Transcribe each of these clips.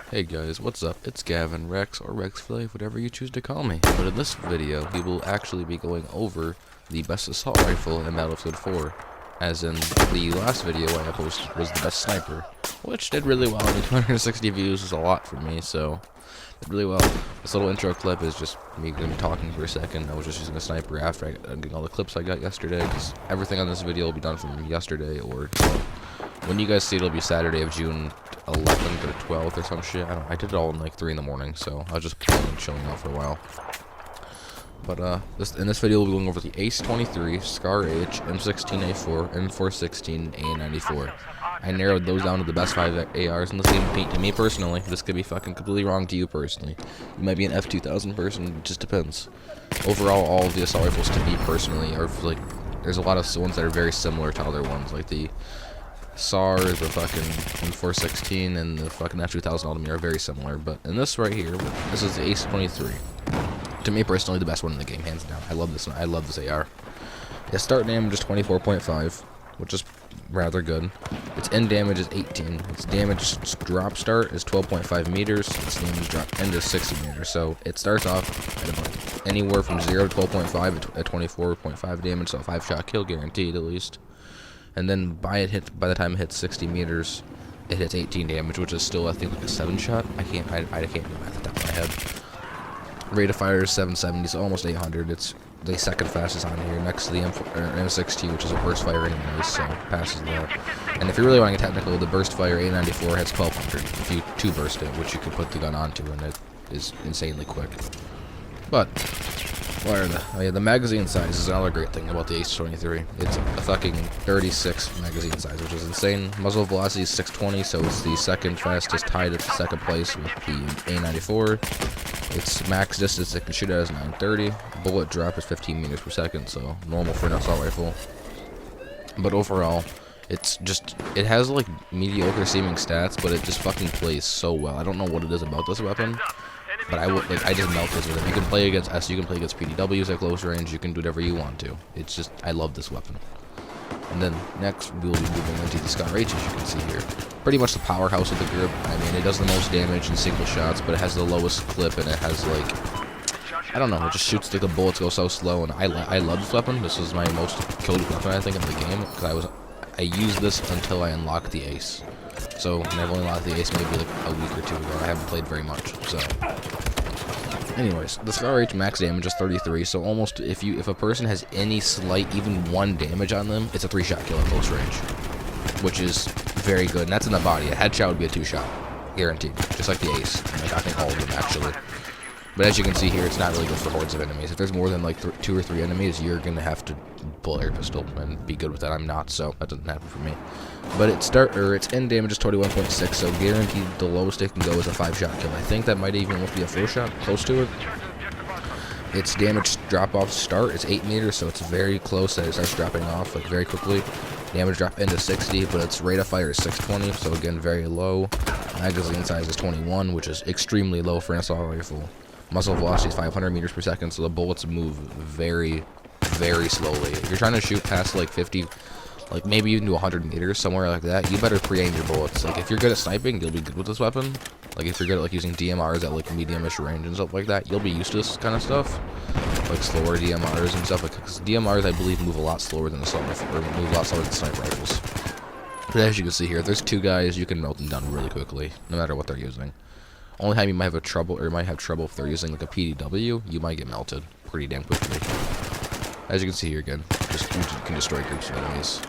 Hey guys, what's up? It's Gavin, Rex, or RecksForLife, whatever you choose to call me. But in this video, we will actually be going over the best assault rifle in Battlefield 4. As in, the last video I posted was the best sniper, which did really well. I mean, 260 views is a lot for me, so did really well. This little intro clip is just me going to be talking for a second. I was just using a sniper after I got getting all the clips I got yesterday, because everything on this video will be done from yesterday, or when you guys see it, it'll be Saturday of June 11th or 12th or some shit. I did it all in like 3 in the morning, so I was just chilling out for a while. But in this video, we'll be going over the Ace 23, Scar H, M16A4, M416, A94. I narrowed those down to the best 5 ARs in the game. To me personally, this could be fucking completely wrong to you personally. You might be an F2000 person, it just depends. Overall, all of the assault rifles to me personally are like, there's a lot of ones that are very similar to other ones, like the SAR, the fucking M416, and the fucking F2000 all to me are very similar. But in this right here, this is the Ace 23. To me personally, the best one in the game, hands down. I love this AR. Its start damage is 24.5, which is rather good. Its end damage is 18. Its damage drop start is 12.5 meters. Its damage drop end is 60 meters. So it starts off at about anywhere from 0 to 12.5 at 24.5 damage, so a 5-shot kill guaranteed at least. And then by the time it hits 60 meters, it hits 18 damage, which is still, I think, like a 7-shot. I can't do math at the top of my head. Rate of fire is 770, so almost 800. It's the second fastest on here, next to the M60, which is a burst fire anyway, so passes that. And if you're really wanting to get technical, the burst fire A94 has 1200 if you 2-burst it, which you can put the gun onto, and it is insanely quick. But the magazine size is another great thing about the Ace 23. It's a fucking 36 magazine size, which is insane. Muzzle velocity is 620, so it's the second fastest, tied at second place with the A94. Its max distance it can shoot at is 930. Bullet drop is 15 meters per second, so normal for an assault rifle. But overall, it has like mediocre seeming stats, but it just fucking plays so well. I don't know what it is about this weapon, but I just melt this with it. You can play against you can play against PDWs at close range. You can do whatever you want to. It's just, I love this weapon. And then next we will be moving into the Scar H, as you can see here. Pretty much the powerhouse of the group. I mean, it does the most damage in single shots, but it has the lowest clip, and it has like, I don't know, it just shoots like the bullets go so slow. And I love this weapon. This is my most killed weapon, I think, in the game, because I used this until I unlocked the Ace. So, and I've only unlocked the Ace maybe like a week or 2 ago. I haven't played very much, so. Anyways, the Scar H max damage is 33, so almost if a person has any slight, even 1 damage on them, it's a 3-shot kill at close range, which is very good. And that's in the body. A headshot would be a 2-shot, guaranteed, just like the Ace. Like, I think all of them actually. But as you can see here, it's not really good for hordes of enemies. If there's more than like 2 or 3 enemies, you're gonna have to pull your pistol and be good with that. I'm not, so that doesn't happen for me. But its end damage is 21.6, so guaranteed the lowest it can go is a 5-shot kill. I think that might even be a 4-shot, close to it. Its damage drop-off start is 8 meters, so it's very close that it starts dropping off like very quickly. Damage drop into 60, but its rate of fire is 620, so again very low. Magazine size is 21, which is extremely low for an assault rifle. Muzzle velocity is 500 meters per second, so the bullets move very, very slowly. If you're trying to shoot past like 50, like maybe even to 100 meters, somewhere like that, you better pre-aim your bullets. Like, if you're good at sniping, you'll be good with this weapon. Like, if you're good at like using DMRs at like medium-ish range and stuff like that, you'll be used to this kind of stuff. Like slower DMRs and stuff, because DMRs I believe move a lot slower than assault rifle, or move a lot slower than sniper rifles. But as you can see here, if there's 2 guys, you can melt them down really quickly, no matter what they're using. Only time you might have trouble if they're using like a PDW, you might get melted pretty damn quickly. As you can see here again, you can destroy groups of enemies.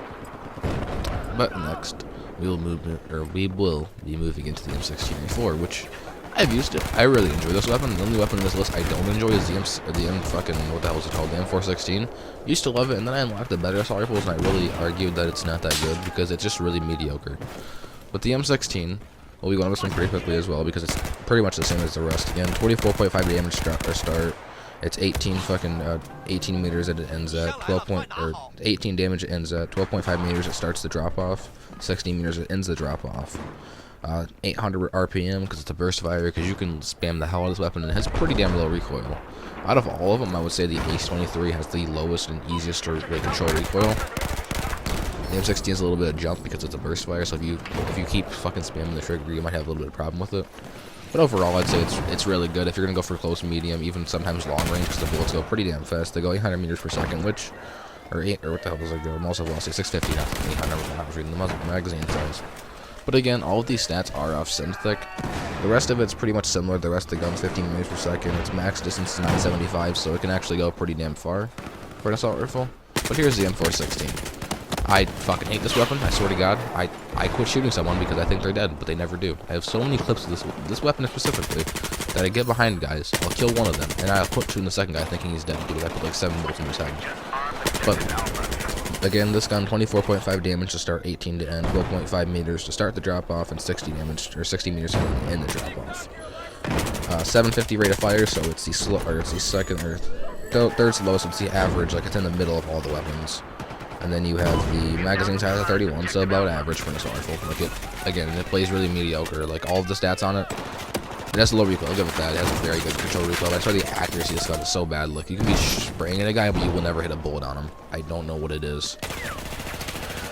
But next, we will be moving into the M16A4, which I've used it. I really enjoy this weapon. The only weapon in this list I don't enjoy is the what the hell is it called? The M416. Used to love it, and then I unlocked the better assault rifles, and I really argued that it's not that good because it's just really mediocre. But the M16. We'll be going over this one pretty quickly as well because it's pretty much the same as the rest. Again, 24.5 damage start. It's 18 meters that it ends at. 18 damage it ends at. 12.5 meters it starts the drop off. 16 meters it ends the drop off. 800 RPM because it's a burst fire, because you can spam the hell out of this weapon, and it has pretty damn low recoil. Out of all of them, I would say the Ace 23 has the lowest and easiest to control recoil. The The M16 is a little bit of jump because it's a burst fire, so if you keep fucking spamming the trigger, you might have a little bit of problem with it. But overall, I'd say it's really good if you're gonna go for close, medium, even sometimes long range, because the bullets go pretty damn fast. They go 800 meters per second, which, or what the hell was I going? Most of them, I'll say 650, not 800 when I was reading the magazine size. But again, all of these stats are off Synthic. The rest of it's pretty much similar. The rest of the gun's 15 meters per second. Its max distance is 975, so it can actually go pretty damn far for an assault rifle. But here's the M416. I fucking hate this weapon, I swear to God. I quit shooting someone because I think they're dead, but they never do. I have so many clips of this weapon specifically that I get behind guys, I'll kill one of them, and I'll quit shooting the second guy thinking he's dead because I put like 7 bullets in his head. But again, this gun, 24.5 damage to start, 18 to end, 12.5 meters to start the drop off, and 60 damage or 60 meters to end the drop off. 750 rate of fire, so it's the second or third slowest, so it's the average, like it's in the middle of all the weapons. And then you have the magazine size of 31, so about average for an assault rifle. Like it plays really mediocre. Like all of the stats on it, it has low recoil. I'll give it that. It has a very good control recoil. But I swear the accuracy of this gun is so bad. Like you can be spraying at a guy, but you will never hit a bullet on him. I don't know what it is.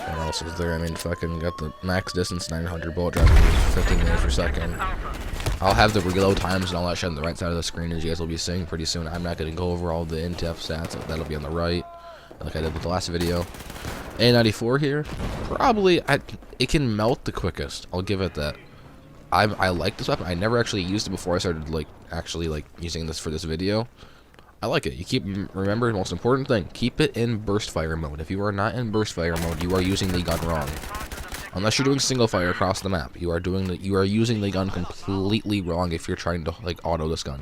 What else is there? I mean, fucking got the max distance 900, bullet drop 15 meters per second. I'll have the reload times and all that shit on the right side of the screen, as you guys will be seeing pretty soon. I'm not going to go over all the in-depth stats. That'll be on the right, like I did with the last video. A94 here, probably it can melt the quickest. I'll give it that. I like this weapon. I never actually used it before I started actually using this for this video. I like it. You remember the most important thing, keep it in burst fire mode. If you are not in burst fire mode, you are using the gun wrong. Unless you're doing single fire across the map, you are using the gun completely wrong if you're trying to auto this gun,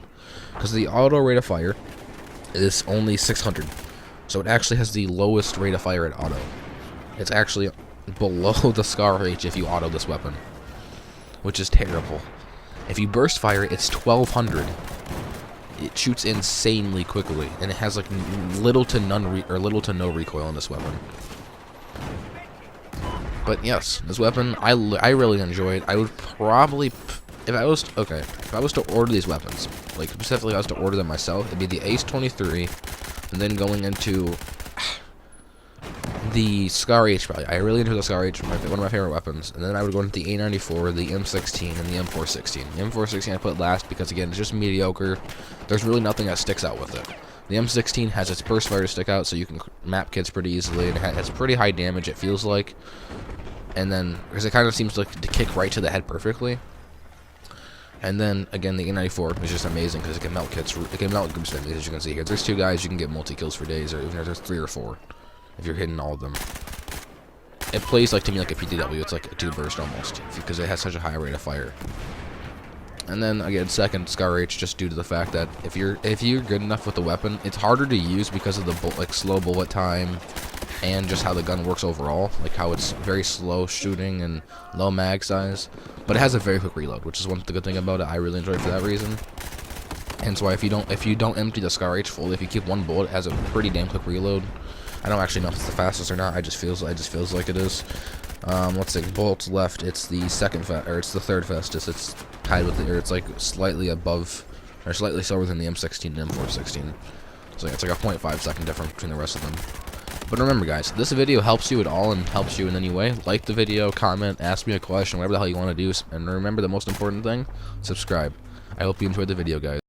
because the auto rate of fire is only 600. So it actually has the lowest rate of fire at auto. It's actually below the Scar H if you auto this weapon, which is terrible. If you burst fire, it's 1200. It shoots insanely quickly, and it has little to no recoil on this weapon. But yes, this weapon I really enjoy it. I would probably, if I was to order these weapons, specifically if I was to order them myself, it'd be the Ace 23. And then going into the Scar H, probably. I really enjoy the Scar H, one of my favorite weapons. And then I would go into the A94, the M16, and the M416. The M416 I put last because, again, it's just mediocre. There's really nothing that sticks out with it. The M16 has its burst fire to stick out, so you can map kids pretty easily, and it has pretty high damage, it feels like. And then, because it kind of seems to kick right to the head perfectly. And then, again, the A94 is just amazing because it can melt kids. It can melt groups of enemies, as you can see here. There's 2 guys, you can get multi-kills for days, or even if there's 3 or 4, if you're hitting all of them. It plays, to me, like a PTW. It's like a 2-burst almost, because it has such a high rate of fire. And then, again, second, Scar H, just due to the fact that if you're good enough with the weapon, it's harder to use because of the slow bullet time, and just how the gun works overall, how it's very slow shooting and low mag size, but it has a very quick reload, which is the good thing about it. I really enjoy it for that reason. Hence why if you don't empty the Scar H fully, if you keep one bullet, it has a pretty damn quick reload. I don't actually know if it's the fastest or not. It just feels like it is. Let's see, bullets left. It's the it's the third fastest. It's tied with it's slightly above, or slightly slower than the M16 and M416. So it's like a 0.5 second difference between the rest of them. But remember, guys, if this video helps you at all and helps you in any way, like the video, comment, ask me a question, whatever the hell you want to do. And remember the most important thing, subscribe. I hope you enjoyed the video, guys.